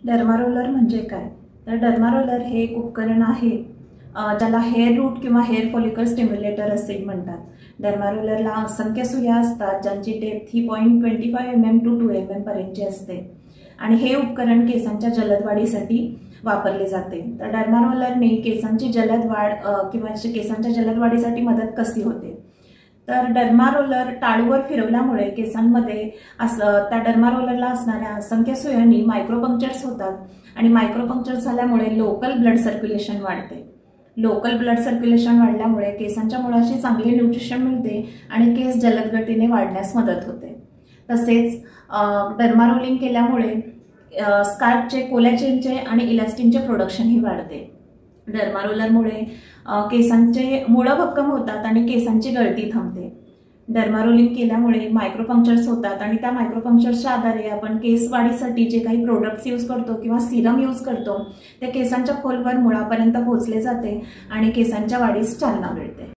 Derma roller म्हणजे काय? तर डर्मारोलर हे एक उपकरण आहे ज्याला हेअर रूट किंवा हेअर फॉलिकल स्टिम्युलेटर असे म्हणतात. डर्मारोलरला असंख्य सुया असतात ज्यांची depth he 0.25 mm to 2 mm पर्यंतची असते आणि हे उपकरण केसांच्या जलद वाढीसाठी वापरले जाते. तर डर्मारोलरने केसांची जलद वाढ किंवा केसांच्या जलद वाढीसाठी मदत कशी होते? तर डर्मारोलर टाळूवर फिरवल्यामुळे केसांमध्ये त्या डर्मारोलरला असणाऱ्या असंख्य सुयांनी मायक्रोपंक्चर्स होतात आणि मायक्रोपंक्चर झाल्यामुळे लोकल ब्लड सर्क्युलेशन वाढते. लोकल ब्लड सर्क्युलेशन वाढल्यामुळे केसांच्या मुळाशी चांगले न्यूट्रिशन मिळते आणि केस जलद गतीने वाढण्यास मदत होते. तसेच डर्मारोलिंग केल्यामुळे स्काल्पचे कोलॅजेनचे आणि इलास्टिनचे प्रोडक्शनही वाढते. डर्मारोलरमुळे केसांचे मुळं भक्कम होतात आणि केसांची गळती थांबते. डर्मारोलिंग केल्यामुळे मायक्रोपंक्चर्स होतात आणि त्या मायक्रोपंक्चर्सच्या आधारे आपण केस वाढीसाठी जे काही प्रोडक्ट्स यूज करतो किंवा सिरम यूज करतो ते केसांच्या खोलवर मुळापर्यंत पोहोचले जाते आणि केसांच्या वाढीस चालना मिळते.